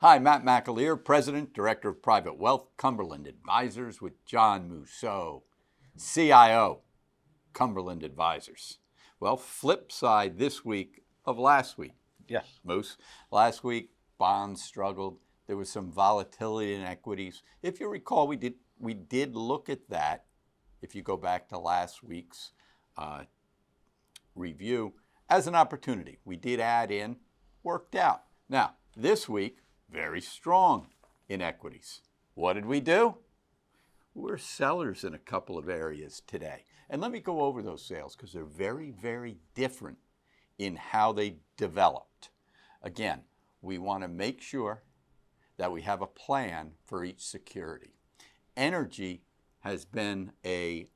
Hi, Matt McAleer, President, Director of Private Wealth, Cumberland Advisors, with John Mousseau, CIO, Cumberland Advisors. Well, flip side this week of last week. Yes. Moose, last week, bonds struggled. There was some volatility in equities. If you recall, we did look at that. If you go back to last week's review, as an opportunity. We did add in, worked out. Now, this week, very strong in equities. What did we do? We're sellers in a couple of areas today. And let me go over those sales because they're very, very different in how they developed. Again, we want to make sure that we have a plan for each security. Energy has been a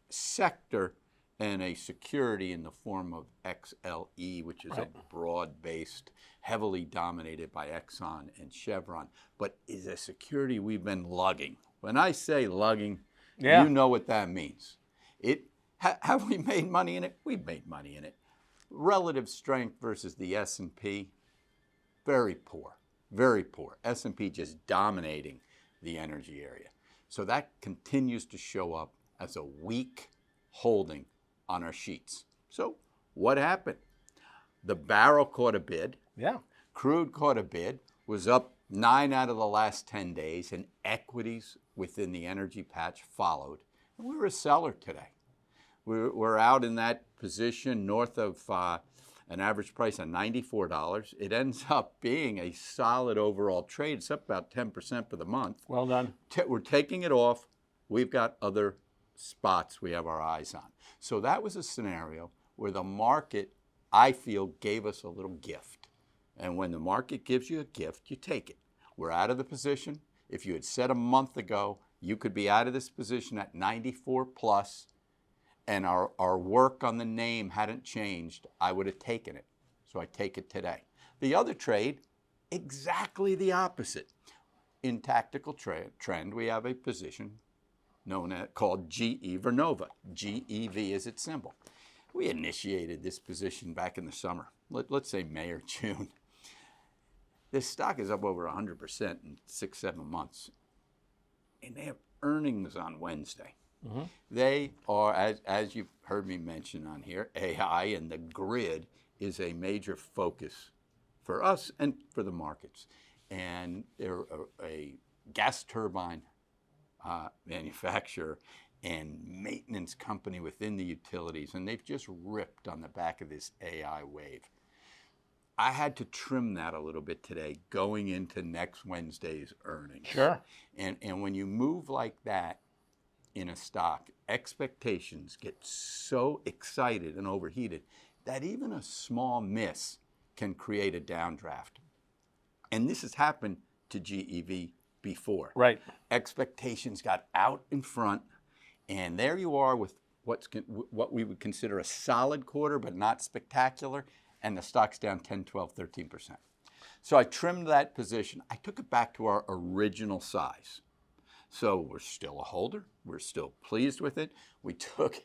sector and a security in the form of XLE, which is a broad-based, heavily dominated by Exxon and Chevron, but is a security we've been lugging. When I say lugging, you know what that means. Have we made money in it? We've made money in it. Relative strength versus the S&P, very poor, very poor. S&P just dominating the energy area. So that continues to show up as a weak holding on our sheets. So what happened? The barrel caught a bid. Yeah. Crude caught a bid, was up 9 out of the last 10 days, and equities within the energy patch followed. And we were a seller today. We're out in that position north of an average price of $94. It ends up being a solid overall trade. It's up about 10% for the month. Well done. We're taking it off. We've got other spots we have our eyes on. So that was a scenario where the market, I feel, gave us a little gift. And when the market gives you a gift, you take it. We're out of the position. If you had said a month ago, you could be out of this position at 94 plus, and our work on the name hadn't changed, I would have taken it. So I take it today. The other trade, exactly the opposite. In tactical trend, we have a position called GE Vernova. GEV is its symbol. We initiated this position back in the summer, let's say May or June. This stock is up over 100% in 6-7 months. And they have earnings on Wednesday. Mm-hmm. They are, as you've heard me mention on here, AI and the grid is a major focus for us and for the markets. And they're a gas turbine manufacturer and maintenance company within the utilities, and they've just ripped on the back of this AI wave. I had to trim that a little bit today going into next Wednesday's earnings. Sure. And when you move like that in a stock, expectations get so excited and overheated that even a small miss can create a downdraft. And this has happened to GEV before. Right. Expectations got out in front, and there you are with what we would consider a solid quarter, but not spectacular, and the stock's down 10, 12, 13%. So I trimmed that position. I took it back to our original size. So we're still a holder. We're still pleased with it. We took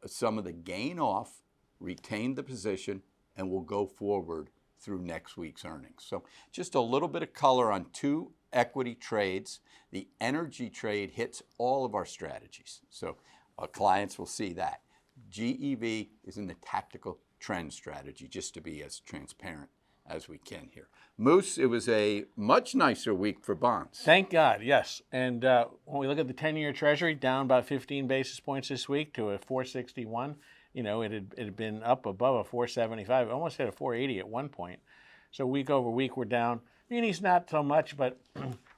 some of the gain off, retained the position, and we'll go forward through next week's earnings. So just a little bit of color on two equity trades. The energy trade hits all of our strategies. So our clients will see that. GEV is in the tactical trend strategy, just to be as transparent as we can here. Moose, it was a much nicer week for bonds. Thank God, yes. And when we look at the 10-year Treasury, down about 15 basis points this week to a 461. You know, it had been up above a 475, almost hit a 480 at one point. So week over week, we're down. Munis not so much, but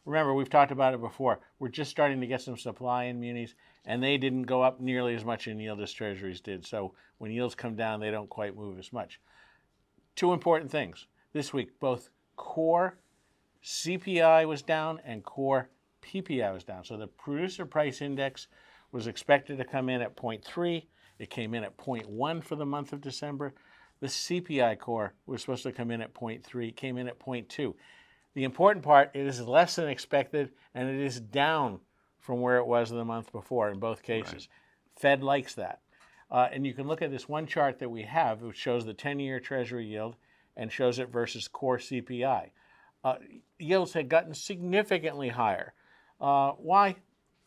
remember, we've talked about it before. We're just starting to get some supply in munis, and they didn't go up nearly as much in yield as treasuries did. So when yields come down, they don't quite move as much. Two important things. This week, both core CPI was down and core PPI was down. So the producer price index was expected to come in at 0.3. It came in at 0.1 for the month of December. The CPI core was supposed to come in at 0.3, came in at 0.2. The important part, it is less than expected, and it is down from where it was the month before in both cases. Right. Fed likes that. And you can look at this one chart that we have, which shows the 10-year Treasury yield and shows it versus core CPI. yields had gotten significantly higher. Why?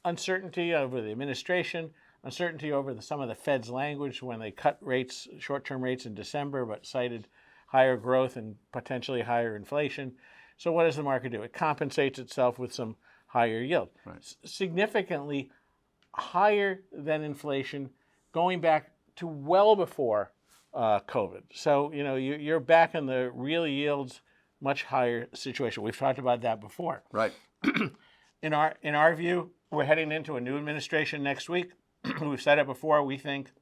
Uncertainty over the administration, uncertainty over some of the Fed's language when they cut rates, short-term rates in December, but cited higher growth and potentially higher inflation. So what does the market do? It compensates itself with some higher yield. Right. Significantly higher than inflation going back to well before COVID. So, you're back in the real yields, much higher situation. We've talked about that before. Right. In our view, we're heading into a new administration next week. We've said it before. We think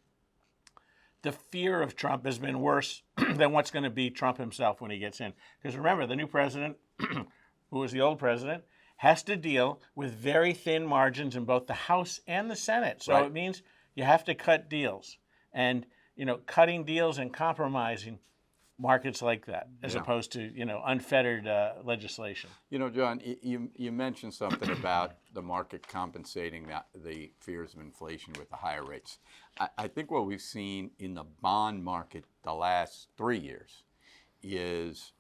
the fear of Trump has been worse than what's going to be Trump himself when he gets in. Because remember, the new president, who was the old president, has to deal with very thin margins in both the House and the Senate. So It means you have to cut deals. And, cutting deals and compromising markets like that, as opposed to, unfettered legislation. John, you mentioned something about the market compensating the fears of inflation with the higher rates. I think what we've seen in the bond market the last 3 years is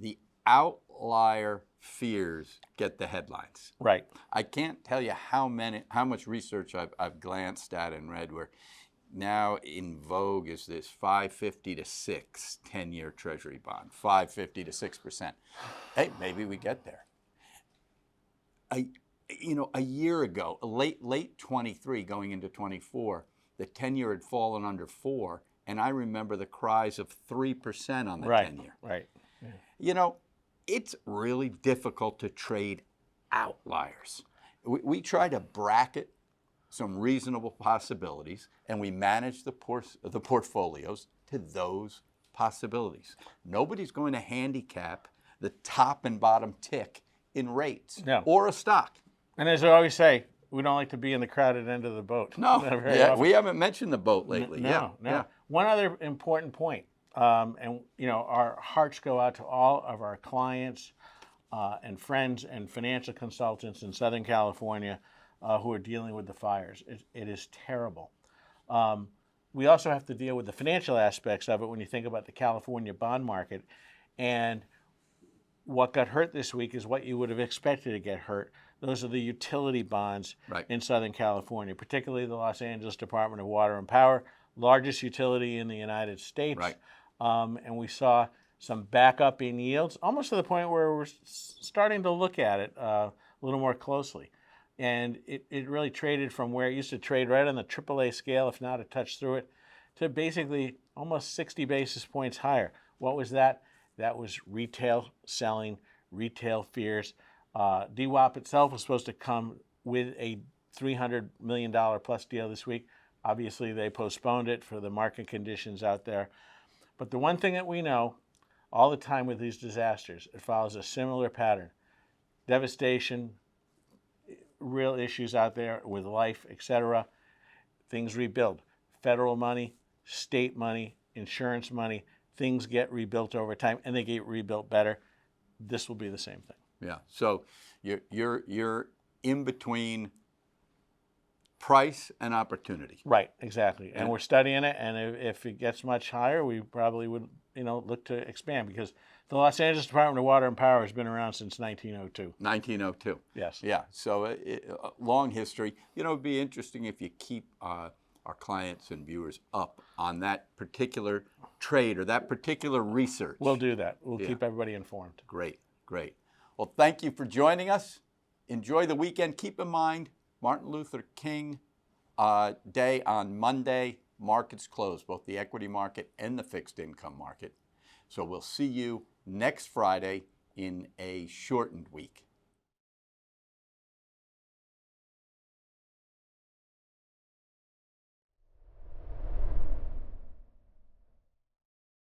the outlier fears get the headlines. Right. I can't tell you how much research I've glanced at and read where now in vogue is this 550 to 6 10-year Treasury bond, 550 to 6%. Hey, maybe we get there. A year ago, late 23 going into 24, the 10-year had fallen under 4, and I remember the cries of 3% on the 10-year. Right. It's really difficult to trade outliers. We try to bracket some reasonable possibilities, and we manage the portfolios to those possibilities. Nobody's going to handicap the top and bottom tick in rates or a stock. And as I always say, we don't like to be in the crowded end of the boat. No, we haven't mentioned the boat lately. No. One other important point, and our hearts go out to all of our clients and friends and financial consultants in Southern California who are dealing with the fires. It is terrible. We also have to deal with the financial aspects of it when you think about the California bond market. And what got hurt this week is what you would have expected to get hurt. Those are the utility bonds in Southern California, particularly the Los Angeles Department of Water and Power, largest utility in the United States. Right. And we saw some backup in yields, almost to the point where we're starting to look at it a little more closely. And it really traded from where it used to trade right on the AAA scale, if not a touch through it, to basically almost 60 basis points higher. What was that? That was retail selling, retail fears. DWAP itself was supposed to come with a $300 million plus deal this week. Obviously, they postponed it for the market conditions out there. But the one thing that we know all the time with these disasters, it follows a similar pattern. Devastation, real issues out there with life, etc. Things rebuild. Federal money, state money, insurance money, things get rebuilt over time, and they get rebuilt better. This will be the same thing. Yeah. So you're in between price and opportunity. Right. Exactly. And we're studying it. And if it gets much higher, we probably would look to expand, because the Los Angeles Department of Water and Power has been around since 1902. 1902. Yes. Yeah. So a long history. It'd be interesting if you keep our clients and viewers up on that particular trade or that particular research. We'll do that. We'll keep everybody informed. Great. Well, thank you for joining us. Enjoy the weekend. Keep in mind, Martin Luther King Day on Monday. Markets close, both the equity market and the fixed income market. So we'll see you next Friday in a shortened week.